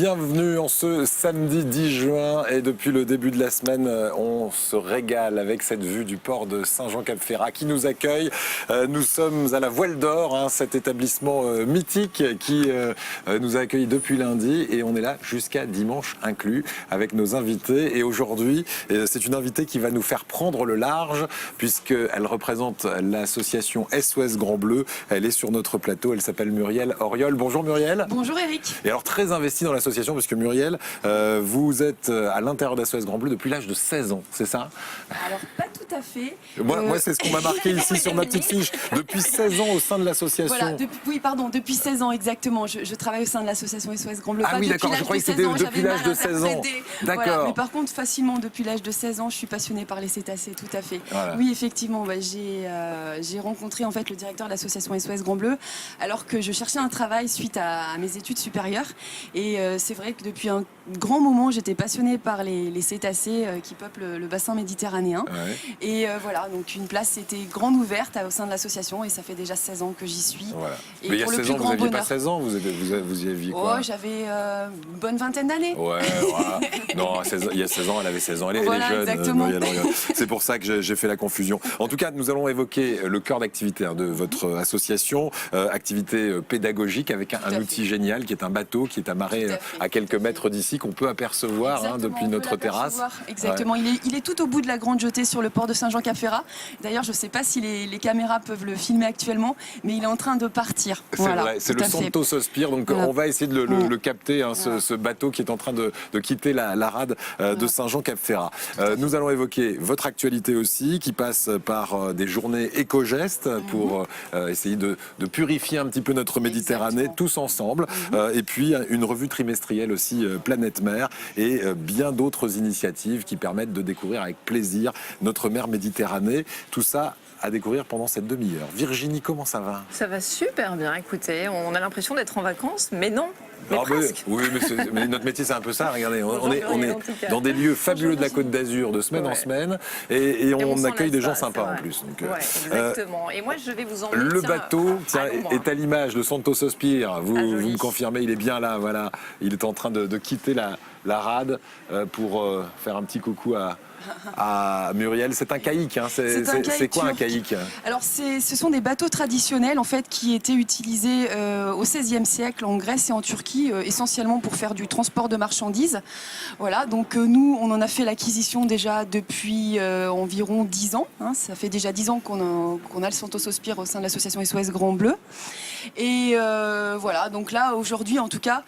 Bienvenue en ce samedi 10 juin et depuis le début de la semaine, on se régale avec cette vue du port de Saint-Jean-Cap-Ferrat qui nous accueille. Nous sommes à la Voile d'Or, cet établissement mythique qui nous a accueillis depuis lundi et on est là jusqu'à dimanche inclus avec nos invités. Et aujourd'hui, c'est une invitée qui va nous faire prendre le large puisqu'elle représente l'association SOS Grand Bleu. Elle est sur notre plateau, elle s'appelle Muriel Auriol. Bonjour Muriel. Bonjour Eric. Et alors très investie dans l'association parce que Muriel, vous êtes à l'intérieur d'SOS Grand Bleu depuis l'âge de 16 ans, c'est ça? Alors pas tout à fait. Moi c'est ce qu'on m'a marqué ici sur ma petite fiche. Depuis 16 ans au sein de l'association. Voilà, depuis 16 ans exactement. Je travaille au sein de l'association SOS Grand Bleu. Ah oui d'accord, je croyais que c'était depuis l'âge de 16 ans. D'accord. Voilà, mais par contre facilement depuis l'âge de 16 ans, je suis passionnée par les cétacés, tout à fait. Voilà. Oui effectivement, j'ai rencontré en fait le directeur de l'association SOS Grand Bleu alors que je cherchais un travail suite à mes études supérieures. Et c'est vrai que depuis un grand moment, j'étais passionnée par les cétacés qui peuplent le bassin méditerranéen. Ouais. Et voilà, donc une place était grande ouverte au sein de l'association et ça fait déjà 16 ans que j'y suis. Voilà. Et mais il y a pour 16 le plus ans, grand vous n'aviez bonheur. pas 16 ans, vous y aviez quoi? Oh, j'avais une bonne vingtaine d'années. Ouais, voilà. Non, il y a 16 ans, elle avait 16 ans. Elle est jeune. Exactement. C'est pour ça que j'ai fait la confusion. En tout cas, nous allons évoquer le cœur d'activité de votre association, activité pédagogique avec un outil génial qui est un bateau qui est amarré à quelques mètres d'ici qu'on peut apercevoir depuis notre terrasse. Exactement, ouais. Il est tout au bout de la grande jetée sur le port de Saint-Jean-Cap-Ferrat. D'ailleurs, je ne sais pas si les caméras peuvent le filmer actuellement, mais il est en train de partir. C'est vrai, c'est le Santo Sospir, donc voilà. On va essayer de le capter, ce bateau qui est en train de quitter la rade de Saint-Jean-Cap-Ferrat. Nous allons évoquer votre actualité aussi, qui passe par des journées éco-gestes pour essayer de purifier un petit peu notre Méditerranée, tous ensemble. Et puis une revue trimestrielle aussi, Planète Mer, et bien d'autres initiatives qui permettent de découvrir avec plaisir notre mer Méditerranée. Tout ça à découvrir pendant cette demi-heure. Virginie, comment ça va? Ça va super bien, écoutez, on a l'impression d'être en vacances, mais non. Mais presque. Oui, mais notre métier c'est un peu ça, regardez, on est dans des lieux fabuleux de la Côte d'Azur de semaine en semaine et on accueille des gens sympas en plus. Donc, exactement, et moi je vais vous emmener... Le bateau est à l'image de Santo Sospir, vous me confirmez, il est bien là, voilà, il est en train de quitter la rade pour faire un petit coucou à Muriel. C'est un caïque, c'est quoi un caïque? Alors ce sont des bateaux traditionnels en fait qui étaient utilisés au XVIe siècle en Grèce et en Turquie essentiellement pour faire du transport de marchandises. Voilà, donc nous on en a fait l'acquisition déjà depuis environ 10 ans. Ça fait déjà 10 ans qu'on a le Santo Sospir au sein de l'association SOS Grand Bleu. Et voilà, donc là aujourd'hui en tout cas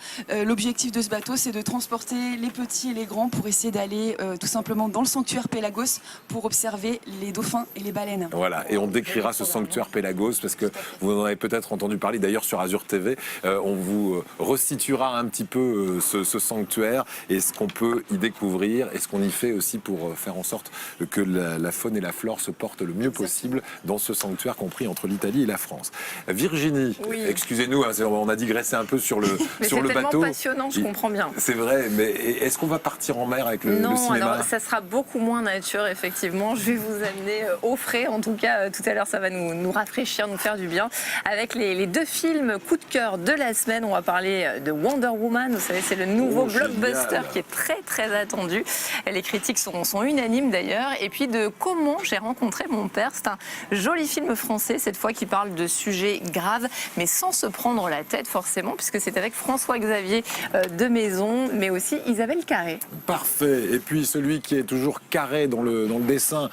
l'objectif de ce bateau c'est de transporter les petits et les grands pour essayer d'aller tout simplement dans le sanctuaire Pélagos pour observer les dauphins et les baleines. Voilà, et on décrira ce sanctuaire Pélagos parce que vous en avez peut-être entendu parler d'ailleurs sur Azur TV. On vous resituera un petit peu ce sanctuaire et ce qu'on peut y découvrir et ce qu'on y fait aussi pour faire en sorte que la faune et la flore se portent le mieux possible dans ce sanctuaire compris entre l'Italie et la France. Virginie, excusez-nous, on a digressé un peu sur le bateau. C'est tellement passionnant, je comprends bien. C'est vrai, mais est-ce qu'on va partir en mer avec le cinéma? Non, alors ça sera beaucoup moins nature, effectivement. Je vais vous amener au frais, en tout cas, tout à l'heure, ça va nous rafraîchir, nous faire du bien. Avec les deux films coup de cœur de la semaine, on va parler de Wonder Woman. Vous savez, c'est le nouveau blockbuster qui est très, très attendu. Les critiques sont unanimes, d'ailleurs. Et puis de Comment j'ai rencontré mon père. C'est un joli film français, cette fois, qui parle de sujets graves, mais sans se prendre la tête, forcément, puisque c'est avec François-Xavier de Maison, mais aussi Isabelle Carré. Parfait. Et puis celui qui est toujours carré dans le dessin,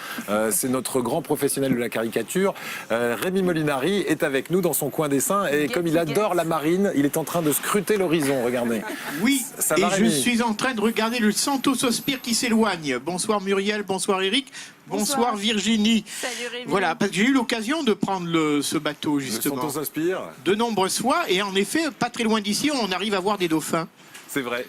c'est notre grand professionnel de la caricature. Rémi Molinari est avec nous dans son coin dessin et comme il adore la marine, il est en train de scruter l'horizon, regardez. Oui, ça va, je suis en train de regarder le Santo Sospir qui s'éloigne. Bonsoir Muriel, bonsoir Eric. Bonsoir Virginie. Salut Rémi. Voilà, parce que j'ai eu l'occasion de prendre ce bateau justement. Le Santo Sospir. De nombreuses fois et en effet, pas très loin d'ici, on arrive à voir des dauphins. C'est vrai,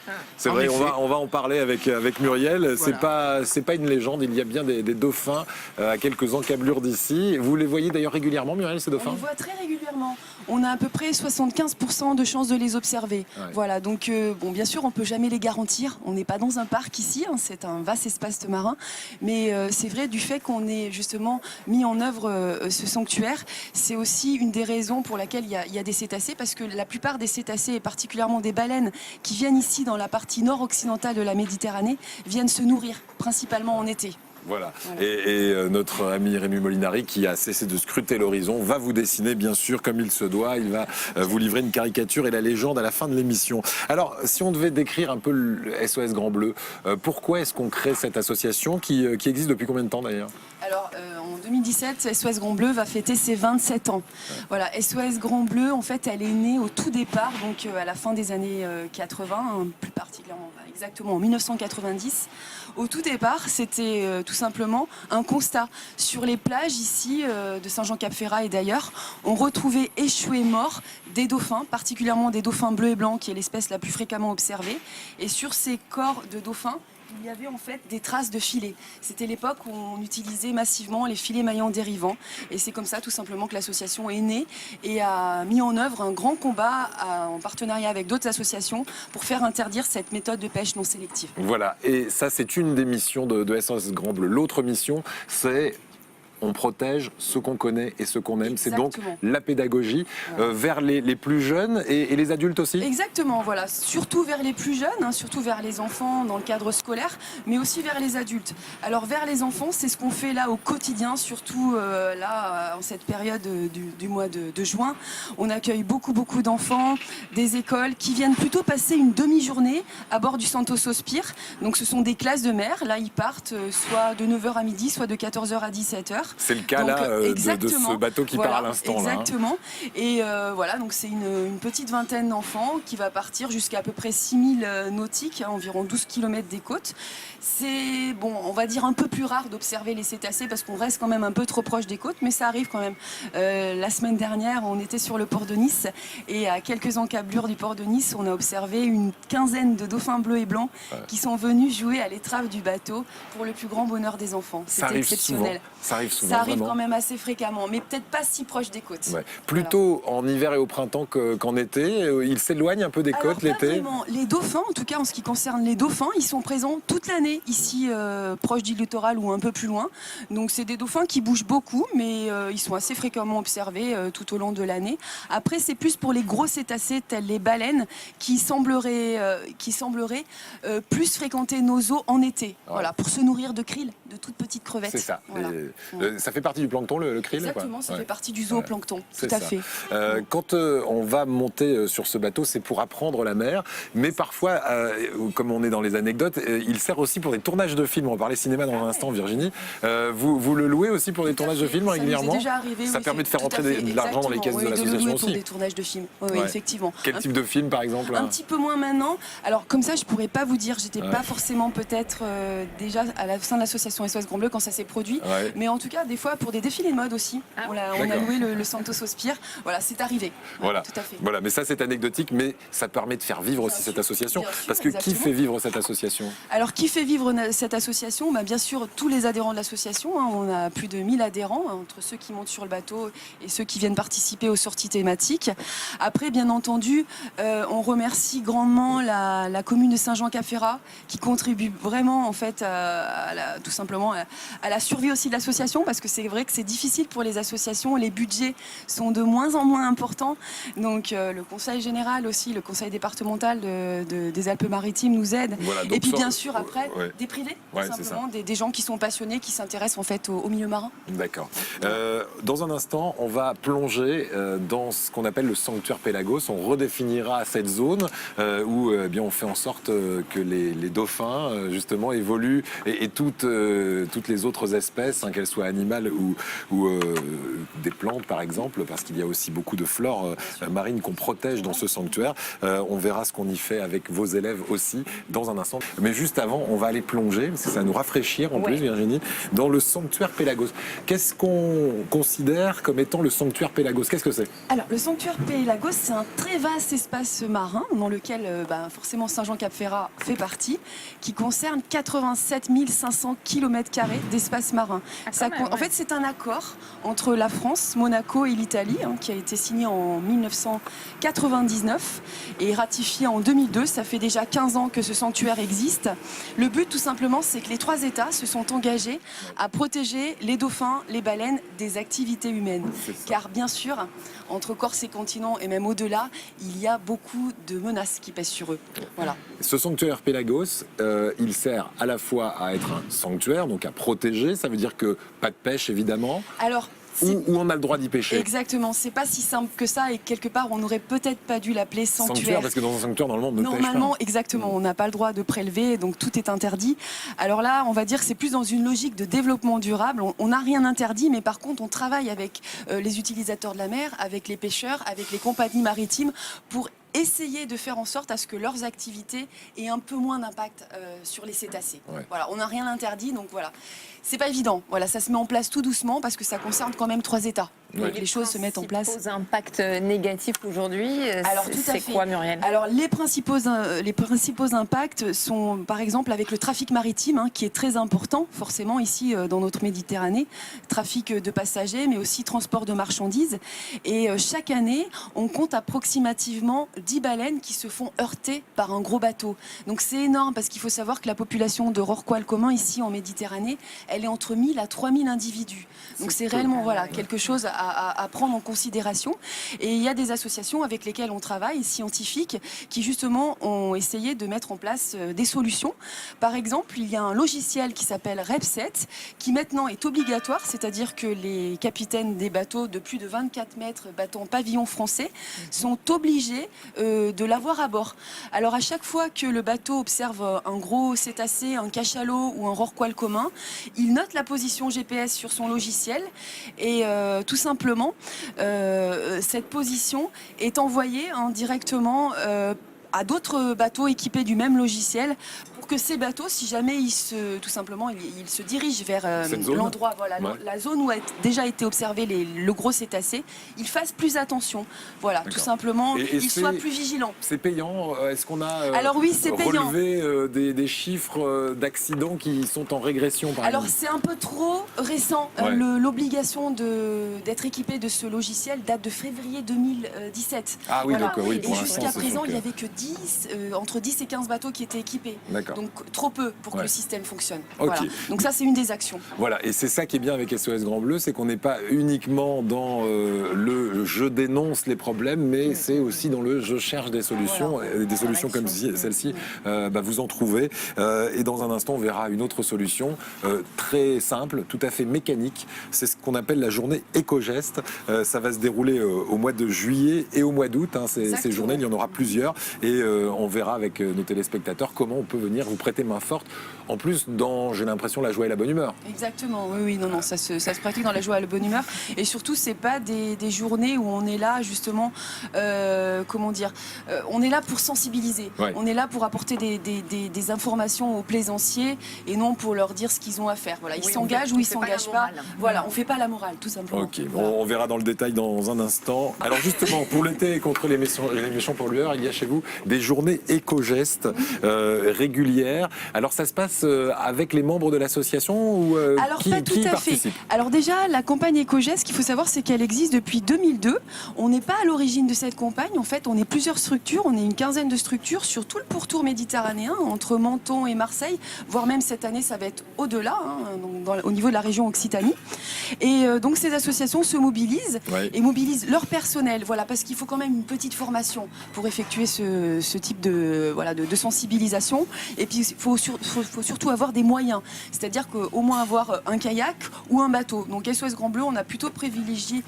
on va en parler avec Muriel. Voilà. C'est pas une légende, il y a bien des dauphins à quelques encablures d'ici. Vous les voyez d'ailleurs régulièrement, Muriel, ces dauphins? On les voit très régulièrement. On a à peu près 75% de chances de les observer. Ouais. Voilà, donc bon, bien sûr, on peut jamais les garantir. On n'est pas dans un parc ici, c'est un vaste espace marin. Mais c'est vrai, du fait qu'on ait justement mis en œuvre ce sanctuaire, c'est aussi une des raisons pour laquelle il y a des cétacés, parce que la plupart des cétacés, et particulièrement des baleines, qui viennent viennent ici dans la partie nord-occidentale de la Méditerranée, viennent se nourrir, principalement en été. Voilà. Et notre ami Rémi Molinari, qui a cessé de scruter l'horizon, va vous dessiner, bien sûr, comme il se doit. Il va vous livrer une caricature et la légende à la fin de l'émission. Alors, si on devait décrire un peu le SOS Grand Bleu, pourquoi est-ce qu'on crée cette association qui existe depuis combien de temps d'ailleurs ? Alors, en 2017, SOS Grand Bleu va fêter ses 27 ans. Voilà, SOS Grand Bleu, en fait, elle est née au tout départ, donc à la fin des années 80, plus particulièrement, exactement en 1990. Au tout départ, c'était tout simplement un constat. Sur les plages ici de Saint-Jean-Cap-Ferrat et d'ailleurs, on retrouvait échoués morts des dauphins, particulièrement des dauphins bleus et blancs, qui est l'espèce la plus fréquemment observée. Et sur ces corps de dauphins, il y avait en fait des traces de filets. C'était l'époque où on utilisait massivement les filets maillants dérivants. Et c'est comme ça tout simplement que l'association est née et a mis en œuvre un grand combat en partenariat avec d'autres associations pour faire interdire cette méthode de pêche non sélective. Voilà, et ça c'est une des missions de SOS Grand Bleu. L'autre mission, c'est... on protège ce qu'on connaît et ce qu'on aime. C'est donc la pédagogie vers les plus jeunes et les adultes aussi. Exactement, voilà. Surtout vers les plus jeunes, surtout vers les enfants dans le cadre scolaire, mais aussi vers les adultes. Alors vers les enfants, c'est ce qu'on fait là au quotidien, surtout là en cette période du mois de juin. On accueille beaucoup d'enfants des écoles qui viennent plutôt passer une demi-journée à bord du Santo Sospir. Donc ce sont des classes de mer. Là, ils partent soit de 9h à midi, soit de 14h à 17h. C'est le cas là de ce bateau qui part à l'instant. Exactement. Là, et voilà, donc c'est une petite vingtaine d'enfants qui va partir jusqu'à à peu près 6000 nautiques, environ 12 km des côtes. C'est, bon, on va dire un peu plus rare d'observer les cétacés parce qu'on reste quand même un peu trop proche des côtes, mais ça arrive quand même. La semaine dernière, on était sur le port de Nice et à quelques encablures du port de Nice, on a observé une quinzaine de dauphins bleus et blancs qui sont venus jouer à l'étrave du bateau pour le plus grand bonheur des enfants. C'était exceptionnel. Ça arrive souvent. Ça arrive vraiment. Quand même assez fréquemment, mais peut-être pas si proche des côtes. Ouais. Plutôt en hiver et au printemps qu'en été. Ils s'éloignent un peu des côtes l'été. Les dauphins, en tout cas en ce qui concerne les dauphins, ils sont présents toute l'année ici, proche du littoral ou un peu plus loin. Donc c'est des dauphins qui bougent beaucoup, mais ils sont assez fréquemment observés tout au long de l'année. Après, c'est plus pour les gros cétacés tels les baleines qui sembleraient plus fréquenter nos eaux en été. Voilà, pour se nourrir de krill, de toutes petites crevettes. C'est ça. Voilà. Ça fait partie du plancton, le krill. Exactement, ça fait partie du zooplancton, tout à fait. Quand on va monter sur ce bateau, c'est pour apprendre la mer, mais parfois, comme on est dans les anecdotes, il sert aussi pour des tournages de films. On va parler cinéma dans un instant, Virginie. Vous le louez aussi pour des tournages de films régulièrement ? Ça m'est déjà arrivé. Ça permet de faire rentrer de l'argent dans les caisses de l'association aussi. Pour des tournages de films. Oui, effectivement. Quel type de film, par exemple ? Un petit peu moins maintenant. Alors, comme ça, je pourrais pas vous dire. J'étais pas forcément peut-être déjà à la sein de l'association SOS Grand Bleu quand ça s'est produit. Mais en tout cas, des fois, pour des défilés de mode aussi. On a loué le Santo Sospir. Voilà, c'est arrivé. Voilà. Tout à fait. Voilà, mais ça, c'est anecdotique, mais ça permet de faire vivre aussi cette association. Parce que qui fait vivre cette association ? Alors, qui fait vivre cette association ? Bien sûr, tous les adhérents de l'association. On a plus de 1000 adhérents, entre ceux qui montent sur le bateau et ceux qui viennent participer aux sorties thématiques. Après, bien entendu, on remercie grandement la commune de Saint-Jean-Cap-Ferrat qui contribue vraiment, en fait, tout simplement à la survie aussi de l'association, parce que c'est vrai que c'est difficile pour les associations. Les budgets sont de moins en moins importants. Donc, le conseil général aussi, le conseil départemental des Alpes-Maritimes nous aide. Voilà, et puis, bien sûr, après, des privés, tout simplement, des gens qui sont passionnés, qui s'intéressent en fait au milieu marin. D'accord. Dans un instant, on va plonger dans ce qu'on appelle le sanctuaire Pélagos. On redéfinira cette zone où bien, on fait en sorte que les dauphins, justement, évoluent et toutes les autres espèces, qu'elles soient animales ou des plantes, par exemple, parce qu'il y a aussi beaucoup de flore marine qu'on protège dans ce sanctuaire. On verra ce qu'on y fait avec vos élèves aussi dans un instant. Mais juste avant, on va aller plonger, parce que ça va nous rafraîchir en plus, Virginie, dans le sanctuaire Pélagos. Qu'est-ce qu'on considère comme étant le sanctuaire Pélagos ? Qu'est-ce que c'est ? Alors, le sanctuaire Pélagos, c'est un très vaste espace marin dans lequel forcément Saint-Jean-Cap-Ferrat fait partie, qui concerne 87 500 km² d'espace marin. Ça En fait, c'est un accord entre la France, Monaco et l'Italie qui a été signé en 1999 et ratifié en 2002. Ça fait déjà 15 ans que ce sanctuaire existe. Le but, tout simplement, c'est que les 3 États se sont engagés à protéger les dauphins, les baleines des activités humaines. Car bien sûr, entre Corse et continent et même au-delà, il y a beaucoup de menaces qui pèsent sur eux. Voilà. Ce sanctuaire Pélagos, il sert à la fois à être un sanctuaire, donc à protéger. Ça veut dire que pas de pêche, évidemment. Alors, où on a le droit d'y pêcher. Exactement, c'est pas si simple que ça et quelque part on n'aurait peut-être pas dû l'appeler sanctuaire. Parce que dans un sanctuaire normalement on ne pêche pas. Normalement, exactement, on n'a pas le droit de prélever, donc tout est interdit. Alors là, on va dire que c'est plus dans une logique de développement durable. On n'a rien interdit, mais par contre on travaille avec les utilisateurs de la mer, avec les pêcheurs, avec les compagnies maritimes pour essayer de faire en sorte à ce que leurs activités aient un peu moins d'impact sur les cétacés. Ouais. Voilà, on n'a rien interdit, donc voilà. C'est pas évident. Voilà, ça se met en place tout doucement parce que ça concerne quand même 3 États. Donc les choses se mettent en place. Les impacts négatifs aujourd'hui, c'est quoi, Muriel? Alors les principaux impacts sont par exemple avec le trafic maritime qui est très important forcément ici dans notre Méditerranée, trafic de passagers mais aussi transport de marchandises et chaque année on compte approximativement 10 baleines qui se font heurter par un gros bateau. Donc c'est énorme parce qu'il faut savoir que la population de rorqual commun ici en Méditerranée, elle est entre 1000 à 3000 individus. Donc c'est réellement quelque chose à prendre en considération. Et il y a des associations avec lesquelles on travaille, scientifiques, qui justement ont essayé de mettre en place des solutions. Par exemple, il y a un logiciel qui s'appelle REPSET, qui maintenant est obligatoire, c'est-à-dire que les capitaines des bateaux de plus de 24 mètres, bateaux en pavillon français, sont obligés de l'avoir à bord. Alors à chaque fois que le bateau observe un gros cétacé, un cachalot ou un rorqual commun, il note la position GPS sur son logiciel et tout simplement cette position est envoyée directement à d'autres bateaux équipés du même logiciel pour que ces bateaux, si jamais ils se dirigent vers l'endroit, la zone où a déjà été observé le gros cétacé, ils fassent plus attention. Voilà, tout simplement, ils soient plus vigilants. C'est payant. Est-ce qu'on a Alors oui, c'est payant. Relevé des chiffres d'accidents qui sont en régression par Alors exemple. c'est un peu trop récent. L'obligation d'être équipé de ce logiciel date de février 2017. Ah oui, voilà. donc oui, pour et l'instant, jusqu'à présent, il n'y avait que entre 10 et 15 bateaux qui étaient équipés. Donc trop peu pour que le système fonctionne. Okay. Voilà. Donc ça, c'est une des actions. Voilà, et c'est ça qui est bien avec SOS Grand Bleu, c'est qu'on n'est pas uniquement dans le je dénonce les problèmes, mais c'est aussi dans le je cherche des solutions, et des solutions comme celle-ci, vous en trouvez. Et dans un instant, on verra une autre solution très simple, tout à fait mécanique. C'est ce qu'on appelle la journée éco-geste. Ça va se dérouler au mois de juillet et au mois d'août. Ces journées, il y en aura plusieurs. Et on verra avec nos téléspectateurs comment on peut venir vous prêter main forte. En plus, dans, j'ai l'impression, la joie et la bonne humeur. Exactement, oui, non, ça se pratique dans la joie et la bonne humeur. Et surtout, c'est pas des journées où on est là, justement, on est là pour sensibiliser. Ouais. On est là pour apporter des informations aux plaisanciers et non pour leur dire ce qu'ils ont à faire. Voilà, ils s'engagent ou ils s'engagent pas. Voilà, on fait pas la morale, tout simplement. Ok, on verra dans le détail dans un instant. Alors justement, pour lutter contre les méchants pollueurs, il y a chez vous des journées éco-gestes régulières. Alors ça se passe avec les membres de l'association ou Alors qui pas tout à participe? fait. Alors déjà, la campagne éco-geste, ce qu'il faut savoir, c'est qu'elle existe depuis 2002. On n'est pas à l'origine de cette campagne. En fait, on est plusieurs structures. On est une quinzaine de structures sur tout le pourtour méditerranéen, entre Menton et Marseille, voire même cette année, ça va être au-delà, au niveau de la région Occitanie. Et donc ces associations se mobilisent et mobilisent leur personnel, voilà, parce qu'il faut quand même une petite formation pour effectuer ce type de sensibilisation. Et puis il faut surtout avoir des moyens, c'est-à-dire qu'au moins avoir un kayak ou un bateau. Donc SOS Grand Bleu, on a plutôt privilégié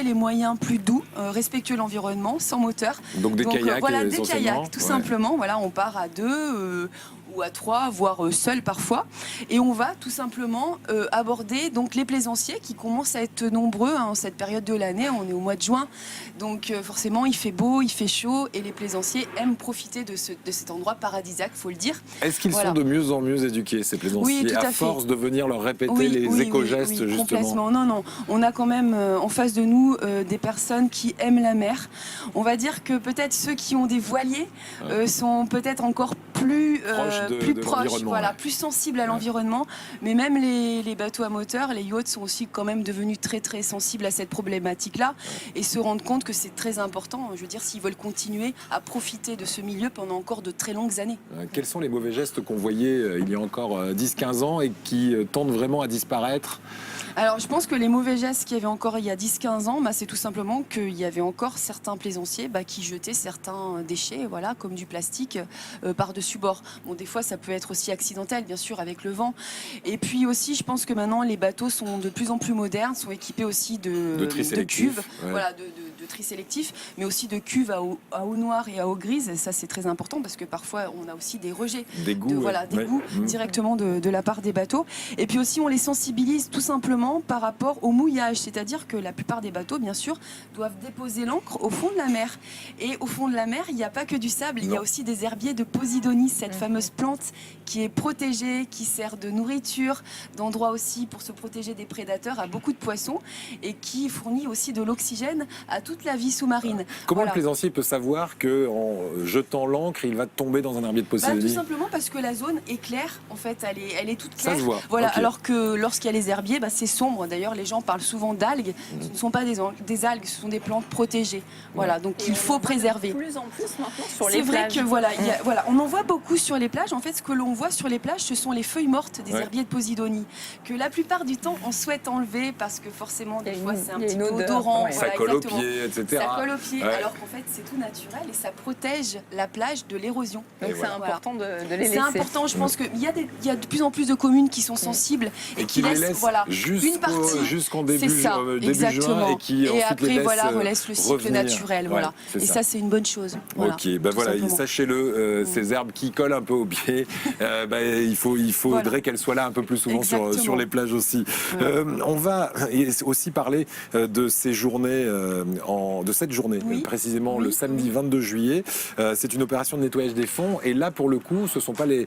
les moyens plus doux, respectueux de l'environnement, sans moteur. Donc des kayak, voilà, des kayaks, tout simplement. Voilà, on part à 2 ou à 3, voire seul parfois. Et on va tout simplement aborder donc les plaisanciers qui commencent à être nombreux en cette période de l'année. On est au mois de juin, donc forcément il fait beau, il fait chaud et les plaisanciers aiment profiter de cet endroit paradisiaque, faut le dire. Est-ce qu'ils sont de mieux en mieux éduqués, ces plaisanciers, oui, tout à force fait. de venir leur répéter les éco-gestes justement? Complètement. Non, on a quand même en face de nous des personnes qui aiment la mer. On va dire que peut-être ceux qui ont des voiliers sont peut-être encore plus de proche, l'environnement, voilà, ouais. plus sensible à l'environnement. Mais même les bateaux à moteur, les yachts sont aussi quand même devenus très très sensibles à cette problématique-là et se rendent compte que c'est très important. Je veux dire, s'ils veulent continuer à profiter de ce milieu pendant encore de très longues années. Quels sont les mauvais gestes qu'on voyait il y a encore 10-15 ans et qui tendent vraiment à disparaître? Alors, je pense que les mauvais gestes qu'il y avait encore il y a 10-15 ans, c'est tout simplement qu'il y avait encore certains plaisanciers qui jetaient certains déchets, voilà, comme du plastique, par-dessus bord. Bon, des fois, ça peut être aussi accidentel, bien sûr, avec le vent. Et puis aussi, je pense que maintenant, les bateaux sont de plus en plus modernes, sont équipés aussi de tri sélectif, cuves, ouais. voilà, de tri sélectif, mais aussi de cuves à eau noire et à eau grise. Et ça, c'est très important parce que parfois, on a aussi des rejets d'égouts directement de la part des bateaux. Et puis aussi, on les sensibilise tout simplement par rapport au mouillage, c'est-à-dire que la plupart des bateaux, bien sûr, doivent déposer l'ancre au fond de la mer. Et au fond de la mer, il n'y a pas que du sable, il y a aussi des herbiers de Posidonie, cette fameuse plante qui est protégée, qui sert de nourriture, d'endroit aussi pour se protéger des prédateurs, à beaucoup de poissons, et qui fournit aussi de l'oxygène à toute la vie sous-marine. Comment Voilà. le plaisancier peut savoir qu'en jetant l'ancre, il va tomber dans un herbier de Posidonie? Tout simplement parce que la zone est claire, en fait, elle est toute claire. Ça se voit. Voilà, Okay. alors que lorsqu'il y a les herbiers, c'est sombre. D'ailleurs, les gens parlent souvent d'algues. Ce ne sont pas des algues, ce sont des plantes protégées. Voilà, donc il faut préserver. De plus en plus maintenant sur les C'est vrai plages. que voilà, on en voit beaucoup sur les plages. En fait, ce que l'on voit sur les plages, ce sont les feuilles mortes des herbiers de Posidonie, que la plupart du temps, on souhaite enlever parce que forcément, des fois, c'est un petit peu odorant. Ouais. Ça colle aux pieds, etc. Ça colle aux pieds, Ouais. alors qu'en fait, c'est tout naturel et ça protège la plage de l'érosion. Donc c'est important de les laisser. C'est important, je pense qu'il y a de plus en plus de communes qui sont sensibles et qui les laissent une partie jusqu'en début, c'est ça, début exactement. juin et qui ensuite après les laissent, relaisse le cycle revenir. naturel, Ouais, voilà. c'est Et ça, c'est une bonne chose. Voilà, Ok, voilà, simplement. sachez-le, ces herbes qui collent un peu aux pieds, il faudrait qu'elles soient là un peu plus souvent sur les plages aussi. On va aussi parler de ces journées, de cette journée, précisément le samedi 22 juillet. C'est une opération de nettoyage des fonds et là, pour le coup, ce ne sont pas les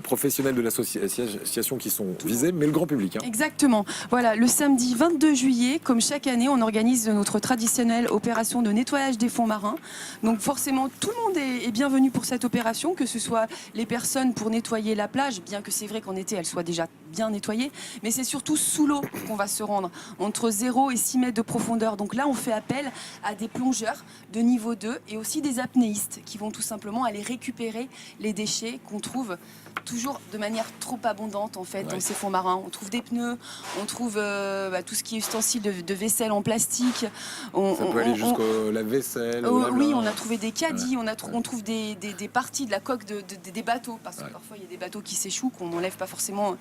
professionnels de l'association qui sont visés, mais le grand public. Exactement. Voilà, le samedi 22 juillet, comme chaque année, on organise notre traditionnelle opération de nettoyage des fonds marins. Donc forcément, tout le monde est bienvenu pour cette opération, que ce soit les personnes pour nettoyer la plage, bien que c'est vrai qu'en été, elle soit déjà bien nettoyée, mais c'est surtout sous l'eau qu'on va se rendre, entre 0 et 6 mètres de profondeur. Donc là, on fait appel à des plongeurs de niveau 2 et aussi des apnéistes qui vont tout simplement aller récupérer les déchets qu'on trouve toujours de manière trop abondante en fait dans ces fonds marins. On trouve des pneus, on trouve tout ce qui est ustensiles de vaisselle en plastique. Ça peut aller jusqu'à la vaisselle. Oui, on a trouvé des caddies, on trouve des parties de la coque des bateaux, parce que parfois il y a des bateaux qui s'échouent, qu'on n'enlève pas forcément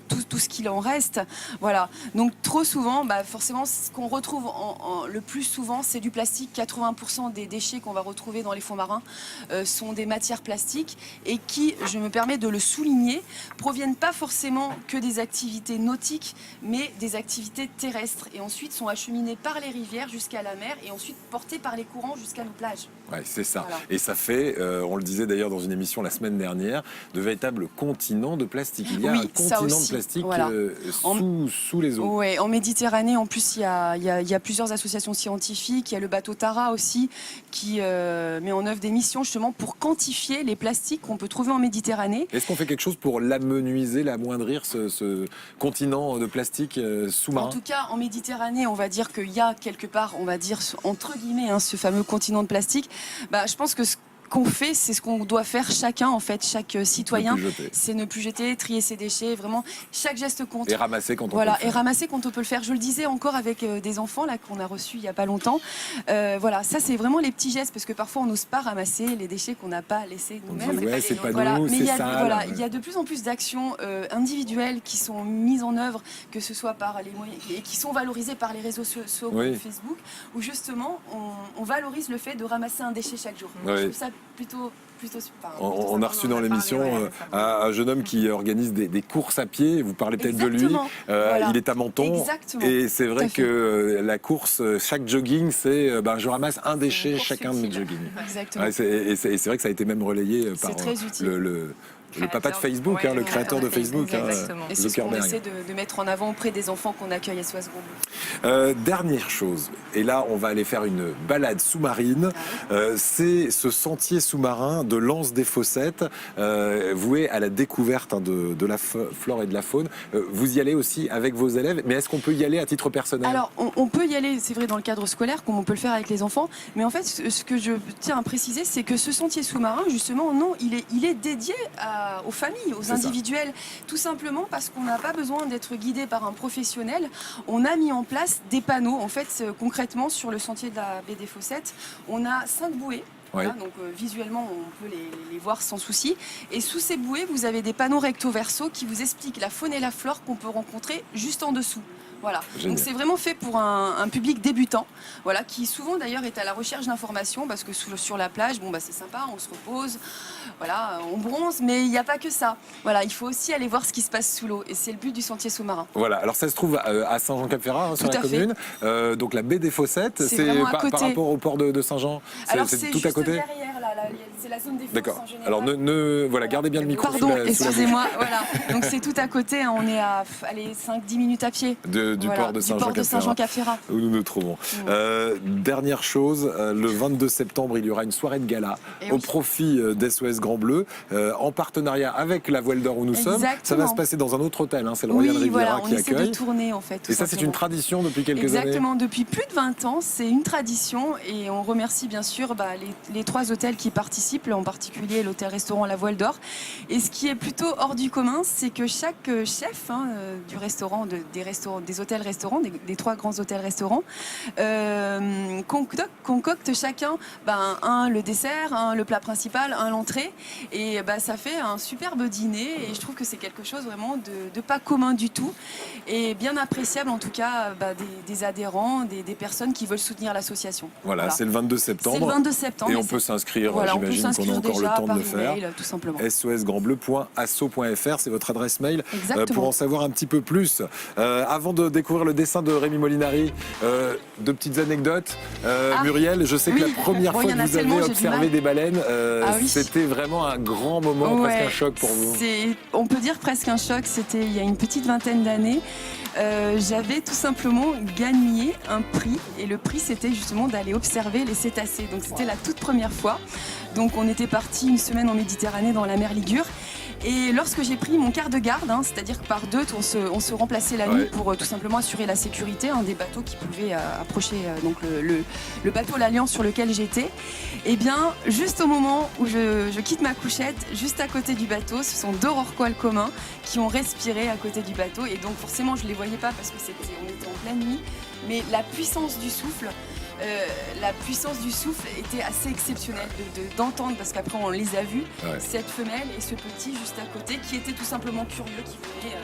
tout ce qu'il en reste. Voilà. Donc trop souvent, forcément, ce qu'on retrouve le plus souvent, c'est du plastique. 80% des déchets qu'on va retrouver dans les fonds marins sont des matières plastiques et qui, je me permets de le souligner, proviennent pas forcément que des activités nautiques, mais des activités terrestres et ensuite sont acheminées par les rivières jusqu'à la mer et ensuite portées par les courants jusqu'à nos plages. Ouais, c'est ça. Voilà. Et ça fait, on le disait d'ailleurs dans une émission la semaine dernière, de véritables continents de plastique. Il y a un continent de plastique sous les eaux. Oui, en Méditerranée, en plus, il y a plusieurs associations scientifiques. Il y a le bateau Tara aussi qui met en œuvre des missions justement pour quantifier les plastiques qu'on peut trouver en Méditerranée. Est-ce qu'on fait quelque chose pour l'amenuiser, l'amoindrir, ce continent de plastique sous-marin? En tout cas, en Méditerranée, on va dire qu'il y a quelque part, on va dire entre guillemets, ce fameux continent de plastique. Je pense que ce qu'on fait, c'est ce qu'on doit faire chacun, en fait, chaque citoyen, c'est ne plus jeter, trier ses déchets, vraiment, chaque geste compte. Et ramasser quand on peut le faire. Et ramasser quand on peut le faire. Je le disais encore avec des enfants là qu'on a reçus il n'y a pas longtemps. Ça c'est vraiment les petits gestes, parce que parfois on n'ose pas ramasser les déchets qu'on n'a pas laissés nous-mêmes. C'est pas nous, mais c'est sale. il y a de plus en plus d'actions individuelles qui sont mises en œuvre, que ce soit par les moyens, et qui sont valorisées par les réseaux sociaux, comme Facebook, où justement on valorise le fait de ramasser un déchet chaque jour. Je trouve ça plutôt on a reçu dans l'émission un jeune homme qui organise des courses à pied. Vous parlez peut-être de lui. Il est à Menton. Exactement. Et c'est vrai que la course, chaque jogging, c'est je ramasse un déchet chacun de mes joggings. Exactement. Et c'est vrai que ça a été même relayé par le papa de Facebook, Ouais, le créateur de Facebook, exactement. Et c'est ce qu'on Zuckerberg. essaie de mettre en avant auprès des enfants qu'on accueille à SOS Grand Bleu. Dernière chose, et là on va aller faire une balade sous-marine, c'est ce sentier sous-marin de l'Anse des Fossettes, voué à la découverte de la flore et de la faune. Vous y allez aussi avec vos élèves, mais est-ce qu'on peut y aller à titre personnel? Alors, on peut y aller, c'est vrai, dans le cadre scolaire, comme on peut le faire avec les enfants, mais en fait, ce que je tiens à préciser, c'est que ce sentier sous-marin, justement, non, il est dédié aux familles, aux individuels, tout simplement parce qu'on n'a pas besoin d'être guidé par un professionnel. On a mis en place des panneaux, en fait, concrètement, sur le sentier de la baie des Fossettes, on a 5 bouées. Voilà, donc visuellement, on peut les voir sans souci. Et sous ces bouées, vous avez des panneaux recto-verso qui vous expliquent la faune et la flore qu'on peut rencontrer juste en dessous. Voilà. Donc c'est vraiment fait pour un public débutant, voilà, qui souvent d'ailleurs est à la recherche d'informations parce que sur la plage, c'est sympa, on se repose, voilà, on bronze, mais il n'y a pas que ça. Voilà, il faut aussi aller voir ce qui se passe sous l'eau et c'est le but du sentier sous-marin. Voilà, alors ça se trouve à Saint-Jean-Cap-Ferrat, sur la commune. Donc la baie des Fossettes, c'est par rapport au port de Saint-Jean. C'est tout à côté. Derrière, là, c'est la zone des Fosses. D'accord. En général. Alors voilà, gardez bien le micro. Pardon, excusez-moi. Voilà. Donc c'est tout à côté. Hein, on est à 5-10 minutes à pied. Du port de Saint-Jean-Cap-Ferrat. Où nous nous trouvons. Dernière chose, le 22 septembre, il y aura une soirée de gala au profit d'SOS Grand Bleu, en partenariat avec la Voile d'Or où nous sommes. Ça va se passer dans un autre hôtel, c'est le Royal Riviera qui accueille. On essaie de tourner en fait. Et ça, c'est une tradition depuis quelques années. Exactement, depuis plus de 20 ans, c'est une tradition et on remercie bien sûr les 3 hôtels qui participent, en particulier l'hôtel-restaurant La Voile d'Or. Et ce qui est plutôt hors du commun, c'est que chaque chef du restaurant, des hôtels-restaurants, des 3 grands hôtels-restaurants, concocte chacun le dessert, le plat principal, l'entrée. Et ça fait un superbe dîner et je trouve que c'est quelque chose vraiment de pas commun du tout et bien appréciable en tout cas des adhérents, des personnes qui veulent soutenir l'association. Voilà. C'est le 22 septembre. C'est le 22 septembre. Et on peut s'inscrire, j'imagine qu'on a encore le temps de le faire. Email, tout simplement. sosgrandbleu.asso.fr, c'est votre adresse mail pour en savoir un petit peu plus. Avant de découvrir le dessin de Rémi Molinari, 2 petites anecdotes. Muriel, je sais que la première fois que vous avez observé des baleines, c'était vraiment un grand moment, presque un choc pour vous. On peut dire presque un choc, c'était il y a une petite vingtaine d'années. J'avais tout simplement gagné un prix et le prix c'était justement d'aller observer les cétacés. Donc c'était la toute première fois. Donc on était parti une semaine en Méditerranée dans la mer Ligure. Et lorsque j'ai pris mon quart de garde, c'est-à-dire que par 2, on se remplaçait la nuit pour tout simplement assurer la sécurité des bateaux qui pouvaient approcher donc le bateau l'Alliance sur lequel j'étais. Et bien, juste au moment où je quitte ma couchette, juste à côté du bateau, ce sont 2 rorquals communs qui ont respiré à côté du bateau. Et donc forcément, je ne les voyais pas parce que on était en pleine nuit. Mais la puissance du souffle était assez exceptionnelle d'entendre, parce qu'après on les a vus, cette femelle et ce petit juste à côté qui était tout simplement curieux, qui venait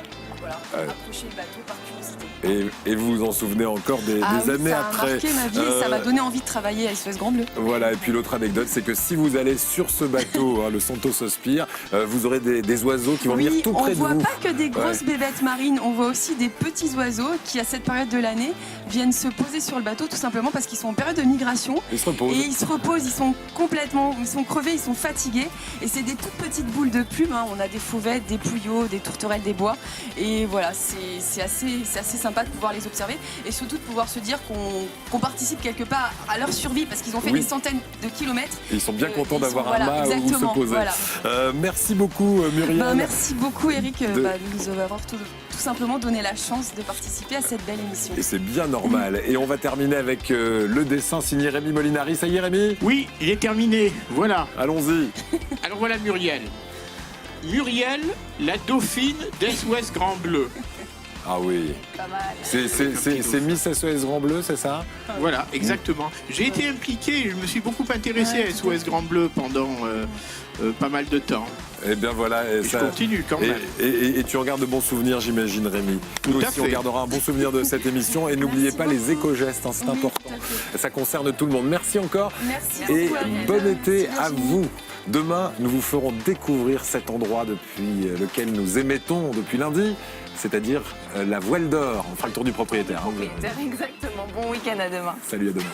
approcher le bateau par curiosité. Et vous vous en souvenez encore des années après. Ça a marqué ma vie et ça m'a donné envie de travailler à SOS Grand Bleu. Voilà, et puis l'autre anecdote, c'est que si vous allez sur ce bateau, le Santos Sospir, vous aurez des oiseaux qui vont venir tout près de vous. On voit pas que des grosses bébêtes marines, on voit aussi des petits oiseaux qui, à cette période de l'année, viennent se poser sur le bateau tout simplement parce qu'ils sont en période de migration. Ils se reposent. Et ils se reposent, ils sont crevés, ils sont fatigués. Et c'est des toutes petites boules de plumes. On a des fauvettes, des pouillots, des tourterelles des bois. Et voilà, c'est assez sympa de pouvoir les observer. Et surtout de pouvoir se dire qu'on participe quelque part à leur survie parce qu'ils ont fait des centaines de kilomètres. Et ils sont bien contents d'avoir un mât où se poser. Voilà. Merci beaucoup Muriel. Merci beaucoup Eric de nous avoir tout simplement donné la chance de participer à cette belle émission. Et c'est bien normal. Et on va terminer avec le dessin signé Rémi Molinari. Ça y est Rémi ? Oui, il est terminé. Voilà. Allons-y. Alors voilà Muriel. Muriel, la dauphine d'SOS Grand Bleu. Ah oui. Pas mal. C'est Miss SOS Grand Bleu, c'est ça ? Voilà, exactement. J'ai été impliqué, je me suis beaucoup intéressé à SOS Grand Bleu pendant pas mal de temps. Et bien voilà. Et je continue quand même. Et tu regardes de bons souvenirs, j'imagine, Rémi. Nous aussi, on gardera un bon souvenir de cette émission. Et n'oubliez pas les éco-gestes, c'est important. Ça concerne tout le monde. Merci encore. Merci. Et bon été à vous. Demain, nous vous ferons découvrir cet endroit depuis lequel nous émettons depuis lundi, c'est-à-dire la Voile d'Or. On fera le tour du propriétaire. Exactement. Bon week-end à demain. Salut, à demain.